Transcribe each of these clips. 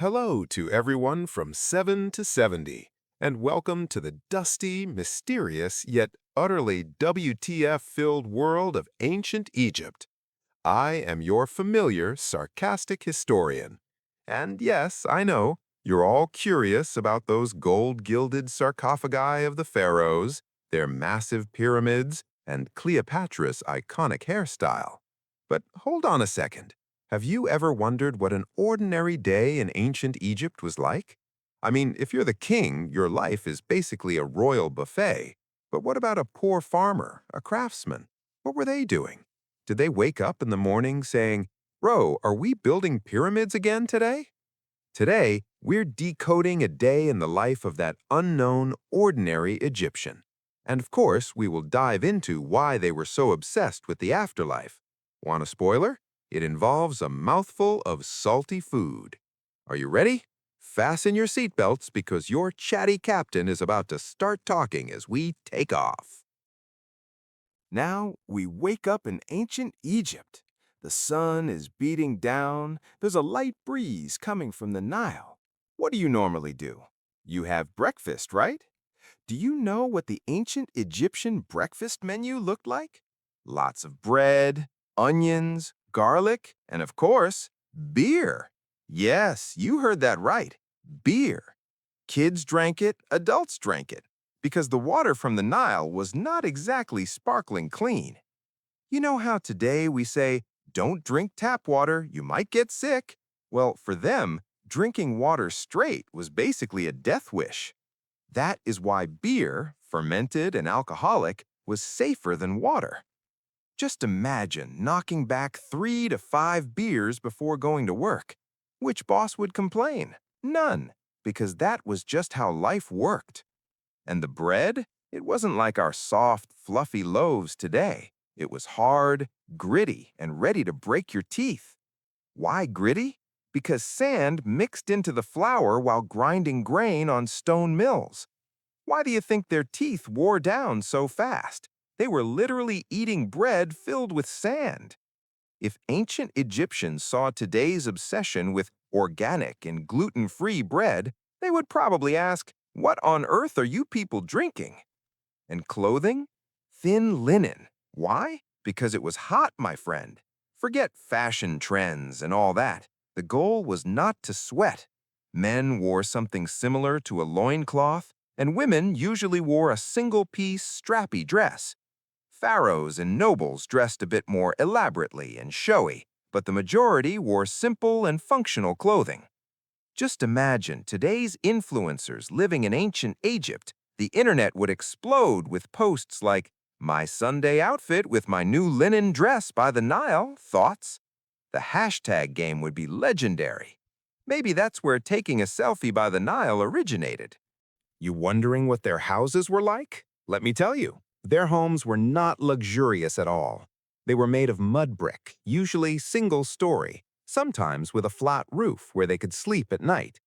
Hello to everyone from 7 to 70, and welcome to the dusty, mysterious, yet utterly WTF-filled world of ancient Egypt. I am your familiar, sarcastic historian. And yes, I know, you're all curious about those gold-gilded sarcophagi of the pharaohs, their massive pyramids, and Cleopatra's iconic hairstyle. But hold on a second. Have you ever wondered what an ordinary day in ancient Egypt was like? I mean, if you're the king, your life is basically a royal buffet. But what about a poor farmer, a craftsman? What were they doing? Did they wake up in the morning saying, "Bro, are we building pyramids again today?" Today, we're decoding a day in the life of that unknown, ordinary Egyptian. And of course, we will dive into why they were so obsessed with the afterlife. Want a spoiler? It involves a mouthful of salty food. Are you ready? Fasten your seatbelts because your chatty captain is about to start talking as we take off. Now we wake up in ancient Egypt. The sun is beating down. There's a light breeze coming from the Nile. What do you normally do? You have breakfast, right? Do you know what the ancient Egyptian breakfast menu looked like? Lots of bread, onions, garlic, and of course, beer. Yes, you heard that right. Beer. Kids drank it, adults drank it, because the water from the Nile was not exactly sparkling clean. You know how today we say, don't drink tap water, you might get sick? Well, for them, drinking water straight was basically a death wish. That is why beer, fermented and alcoholic, was safer than water. Just imagine knocking back 3 to 5 beers before going to work. Which boss would complain? None, because that was just how life worked. And the bread? It wasn't like our soft, fluffy loaves today. It was hard, gritty, and ready to break your teeth. Why gritty? Because sand mixed into the flour while grinding grain on stone mills. Why do you think their teeth wore down so fast? They were literally eating bread filled with sand. If ancient Egyptians saw today's obsession with organic and gluten-free bread, they would probably ask, "What on earth are you people drinking?" And clothing? Thin linen. Why? Because it was hot, my friend. Forget fashion trends and all that. The goal was not to sweat. Men wore something similar to a loincloth, and women usually wore a single-piece, strappy dress. Pharaohs and nobles dressed a bit more elaborately and showy, but the majority wore simple and functional clothing. Just imagine today's influencers living in ancient Egypt. The internet would explode with posts like, "My Sunday outfit with my new linen dress by the Nile, thoughts?" The hashtag game would be legendary. Maybe that's where taking a selfie by the Nile originated. You wondering what their houses were like? Let me tell you, their homes were not luxurious at all. They were made of mud brick, usually single-story, sometimes with a flat roof where they could sleep at night.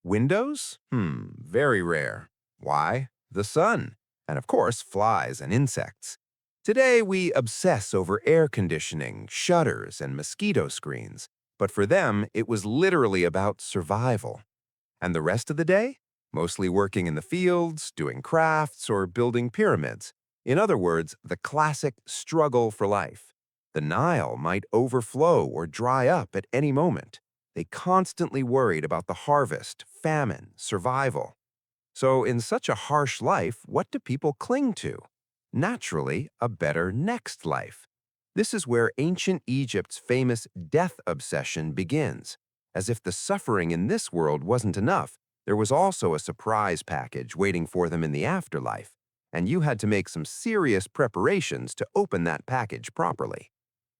Windows? Very rare. Why? The sun. And of course, flies and insects. Today, we obsess over air conditioning, shutters, and mosquito screens. But for them, it was literally about survival. And the rest of the day? Mostly working in the fields, doing crafts, or building pyramids. In other words, the classic struggle for life. The Nile might overflow or dry up at any moment. They constantly worried about the harvest, famine, survival. So in such a harsh life, what do people cling to? Naturally, a better next life. This is where ancient Egypt's famous death obsession begins. As if the suffering in this world wasn't enough, there was also a surprise package waiting for them in the afterlife, and you had to make some serious preparations to open that package properly.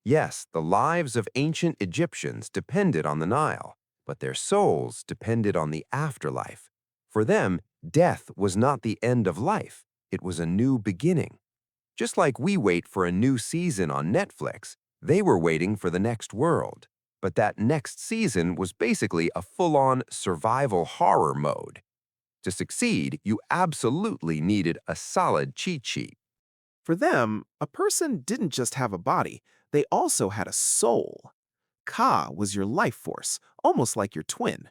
Yes, the lives of ancient Egyptians depended on the Nile, but their souls depended on the afterlife. For them, death was not the end of life, it was a new beginning. Just like we wait for a new season on Netflix, they were waiting for the next world. But that next season was basically a full-on survival horror mode. To succeed, you absolutely needed a solid cheat sheet. For them, a person didn't just have a body, they also had a soul. Ka was your life force, almost like your twin.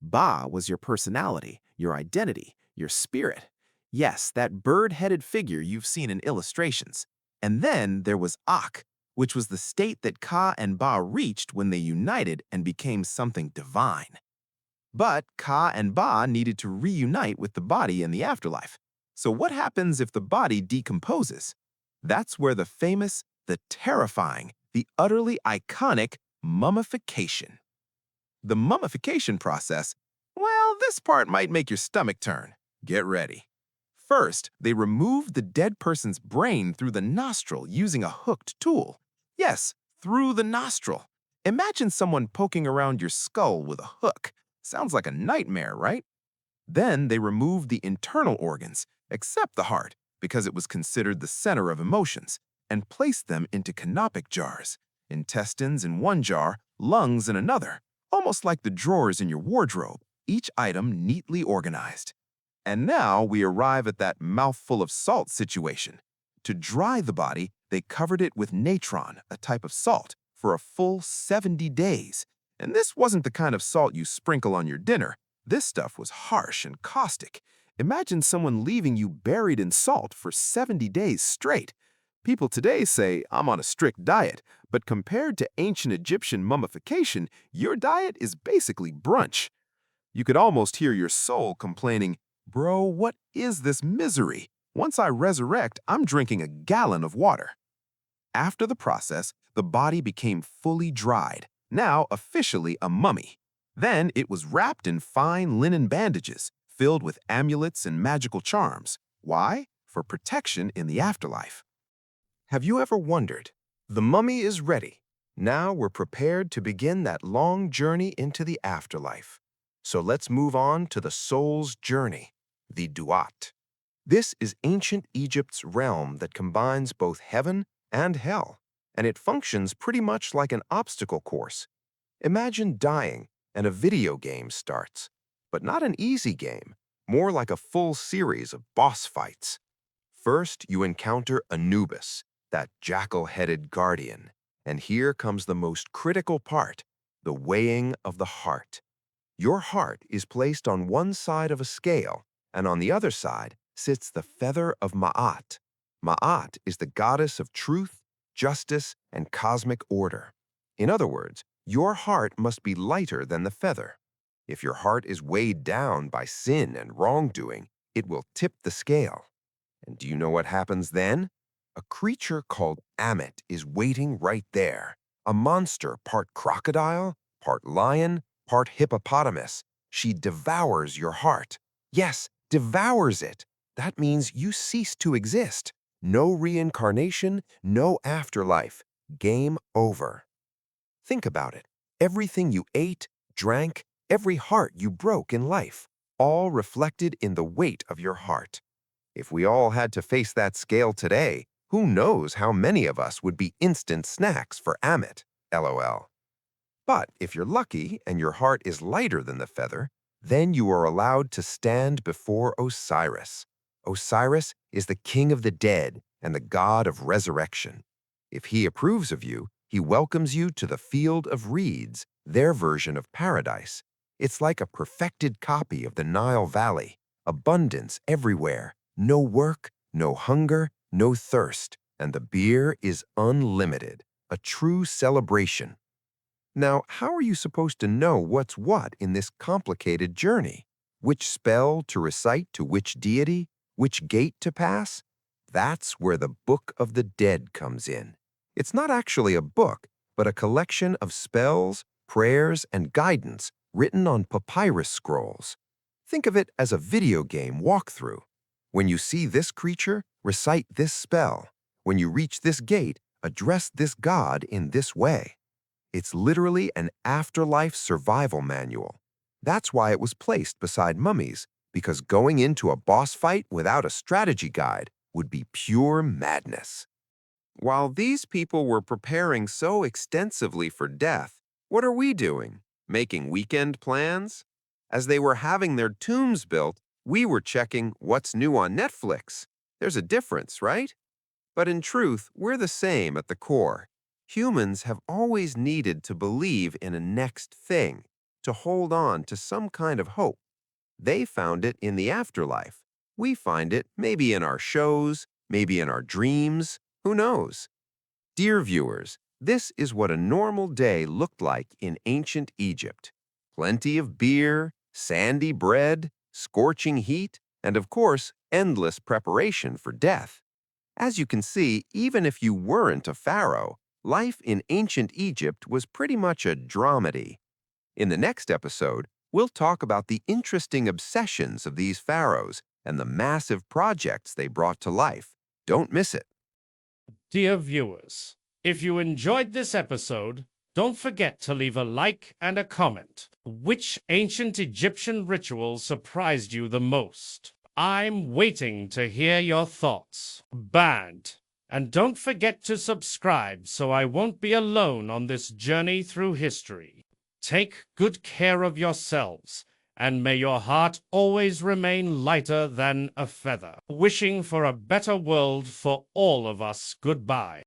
Ba was your personality, your identity, your spirit. Yes, that bird-headed figure you've seen in illustrations. And then there was Ak, which was the state that Ka and Ba reached when they united and became something divine. But Ka and Ba needed to reunite with the body in the afterlife. So what happens if the body decomposes? That's where the famous, the terrifying, the utterly iconic mummification. The mummification process, well, this part might make your stomach turn. Get ready. First, they remove the dead person's brain through the nostril using a hooked tool. Yes, through the nostril. Imagine someone poking around your skull with a hook. Sounds like a nightmare, right? Then they removed the internal organs, except the heart, because it was considered the center of emotions, and placed them into canopic jars, intestines in one jar, lungs in another, almost like the drawers in your wardrobe, each item neatly organized. And now we arrive at that mouthful of salt situation. To dry the body, they covered it with natron, a type of salt, for a full 70 days. And this wasn't the kind of salt you sprinkle on your dinner. This stuff was harsh and caustic. Imagine someone leaving you buried in salt for 70 days straight. People today say, I'm on a strict diet, but compared to ancient Egyptian mummification, your diet is basically brunch. You could almost hear your soul complaining, Bro, what is this misery? Once I resurrect, I'm drinking a gallon of water. After the process, the body became fully dried, now officially a mummy. Then it was wrapped in fine linen bandages, filled with amulets and magical charms. Why? For protection in the afterlife. Have you ever wondered? The mummy is ready. Now we're prepared to begin that long journey into the afterlife. So let's move on to the soul's journey, the duat. This is ancient Egypt's realm that combines both heaven and hell, and it functions pretty much like an obstacle course. Imagine dying and a video game starts, but not an easy game, more like a full series of boss fights. First, you encounter Anubis, that jackal-headed guardian, and here comes the most critical part, the weighing of the heart. Your heart is placed on one side of a scale, and on the other side sits the feather of Ma'at. Ma'at is the goddess of truth, justice, and cosmic order. In other words, your heart must be lighter than the feather. If your heart is weighed down by sin and wrongdoing, it will tip the scale. And do you know what happens then? A creature called Ammit is waiting right there. A monster part crocodile, part lion, part hippopotamus. She devours your heart. Yes, devours it. That means you cease to exist. No reincarnation, no afterlife. Game over. Think about it. Everything you ate, drank, every heart you broke in life, all reflected in the weight of your heart. If we all had to face that scale today, who knows how many of us would be instant snacks for Amit, LOL. But if you're lucky and your heart is lighter than the feather, then you are allowed to stand before Osiris. Osiris is the king of the dead and the god of resurrection. If he approves of you, he welcomes you to the field of reeds, their version of paradise. It's like a perfected copy of the Nile Valley, abundance everywhere, no work, no hunger, no thirst, and the beer is unlimited, a true celebration. Now, how are you supposed to know what's what in this complicated journey? Which spell to recite to which deity? Which gate to pass? That's where the Book of the Dead comes in. It's not actually a book, but a collection of spells, prayers, and guidance written on papyrus scrolls. Think of it as a video game walkthrough. When you see this creature, recite this spell. When you reach this gate, address this god in this way. It's literally an afterlife survival manual. That's why it was placed beside mummies, because going into a boss fight without a strategy guide would be pure madness. While these people were preparing so extensively for death, what are we doing? Making weekend plans? As they were having their tombs built, we were checking what's new on Netflix. There's a difference, right? But in truth, we're the same at the core. Humans have always needed to believe in a next thing, to to hold on to some kind of hope. They found it in the afterlife. We find it maybe in our shows, maybe in our dreams. Who knows? Dear viewers, this is what a normal day looked like in ancient Egypt. Plenty of beer, sandy bread, scorching heat, and of course, endless preparation for death. As you can see, even if you weren't a pharaoh, life in ancient Egypt was pretty much a dramedy. In the next episode, we'll talk about the interesting obsessions of these pharaohs and the massive projects they brought to life. Don't miss it. Dear viewers, if you enjoyed this episode, don't forget to leave a like and a comment. Which ancient Egyptian ritual surprised you the most? I'm waiting to hear your thoughts. Banned. And don't forget to subscribe so I won't be alone on this journey through history. Take good care of yourselves, and may your heart always remain lighter than a feather. Wishing for a better world for all of us. Goodbye.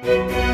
Thank you.